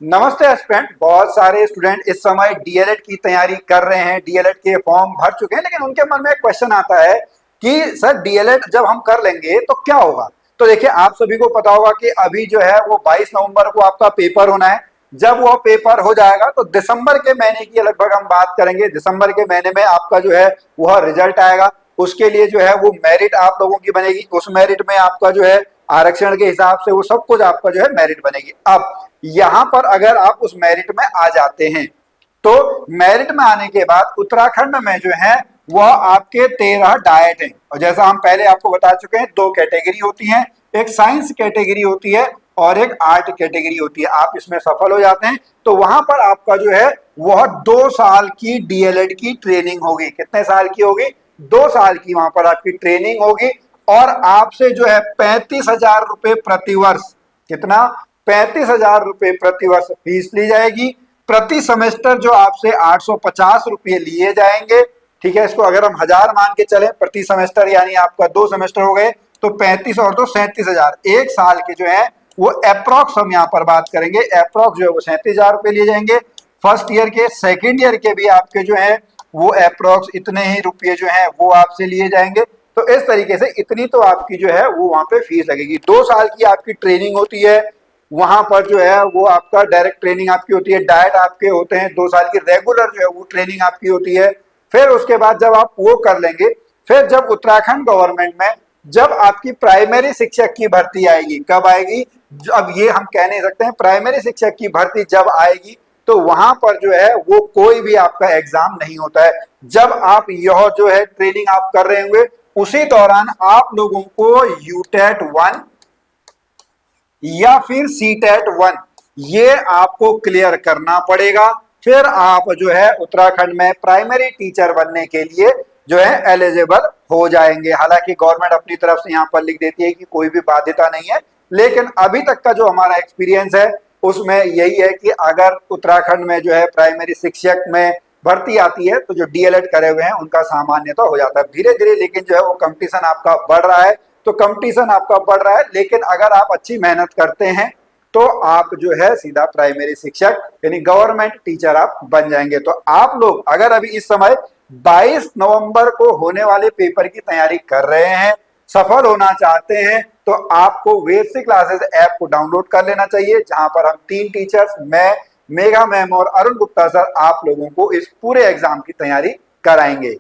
नमस्ते एस्पिरेंट। बहुत सारे स्टूडेंट इस समय डीएलएड की तैयारी कर रहे हैं, डीएलएड के फॉर्म भर चुके हैं, लेकिन उनके मन में एक क्वेश्चन आता है कि सर डीएलएड जब हम कर लेंगे तो क्या होगा। तो देखिए, आप सभी को पता होगा कि अभी जो है वो 22 नवंबर को आपका पेपर होना है। जब वो पेपर हो जाएगा तो दिसंबर के महीने की लगभग हम बात करेंगे। दिसंबर के महीने में आपका जो है वह रिजल्ट आएगा। उसके लिए जो है वो मेरिट आप लोगों की बनेगी। उस मेरिट में आपका जो है आरक्षण के हिसाब से वो सब कुछ आपका जो है मेरिट बनेगी। अब यहां पर अगर आप उस मेरिट में आ जाते हैं तो मेरिट में आने के बाद उत्तराखंड में जो है वह आपके 13 डाइट हैं। और जैसा हम पहले आपको बता चुके हैं, दो कैटेगरी होती हैं, एक साइंस कैटेगरी होती है और एक आर्ट कैटेगरी होती है। आप इसमें सफल हो जाते हैं तो वहां पर आपका जो है वह 2 साल की डीएलएड की ट्रेनिंग होगी। कितने साल की होगी? 2 साल की वहां पर आपकी ट्रेनिंग होगी। और आपसे जो है 35,000 रुपए प्रतिवर्ष, कितना? 35,000 रुपए प्रतिवर्ष फीस ली जाएगी। प्रति सेमेस्टर जो आपसे 850 रुपये लिए जाएंगे। ठीक है, इसको अगर हम 1000 मान के चले प्रति सेमेस्टर, यानी आपका 2 सेमेस्टर हो गए तो 35 और 2 37,000, एक साल के जो है वो अप्रोक्स हम यहाँ पर बात करेंगे, अप्रोक्स जो है वो 37,000 रुपये लिए जाएंगे। फर्स्ट ईयर के, सेकेंड ईयर के भी आपके जो है वो अप्रोक्स इतने ही रुपये जो है वो आपसे लिए जाएंगे। तो इस तरीके से इतनी तो आपकी जो है वो वहां पे फीस लगेगी। 2 साल की आपकी ट्रेनिंग होती है। वहां पर जो है वो आपका डायरेक्ट ट्रेनिंग आपकी होती है, डाइट आपके होते हैं। 2 साल की रेगुलर जो है वो ट्रेनिंग आपकी होती है। फिर उसके बाद जब आप वो कर लेंगे, फिर जब उत्तराखंड गवर्नमेंट में जब आपकी प्राइमरी शिक्षक की भर्ती आएगी, कब आएगी? अब ये हम कह नहीं सकते हैं। प्राइमरी शिक्षक की भर्ती जब आएगी तो वहां पर जो है वो कोई भी आपका एग्जाम नहीं होता है। जब आप यह जो है ट्रेनिंग आप कर रहे होंगे उसी दौरान आप लोगों को यूटेट 1 या फिर सीटेट 1 ये आपको क्लियर करना पड़ेगा। फिर आप जो है उत्तराखंड में प्राइमरी टीचर बनने के लिए जो है एलिजिबल हो जाएंगे। हालांकि गवर्नमेंट अपनी तरफ से यहाँ पर लिख देती है कि कोई भी बाध्यता नहीं है, लेकिन अभी तक का जो हमारा एक्सपीरियंस है उसमें यही है कि अगर उत्तराखंड में जो है प्राइमरी शिक्षक में भर्ती आती है तो जो डीएलएड करे हुए हैं उनका सामान्य तो हो जाता है धीरे धीरे। लेकिन जो है वो कंपटीशन आपका बढ़ रहा है, तो कंपटीशन आपका बढ़ रहा है, लेकिन अगर आप अच्छी मेहनत करते हैं तो आप जो है सीधा प्राइमरी शिक्षक यानी गवर्नमेंट टीचर आप बन जाएंगे। तो आप लोग अगर अभी इस समय 22 नवंबर को होने वाले पेपर की तैयारी कर रहे हैं, सफल होना चाहते हैं, तो आपको वेदसी क्लासेस ऐप को डाउनलोड कर लेना चाहिए, जहां पर हम 3 टीचर्स, मैं, मेघा मैम और अरुण गुप्ता सर, आप लोगों को इस पूरे एग्जाम की तैयारी कराएंगे।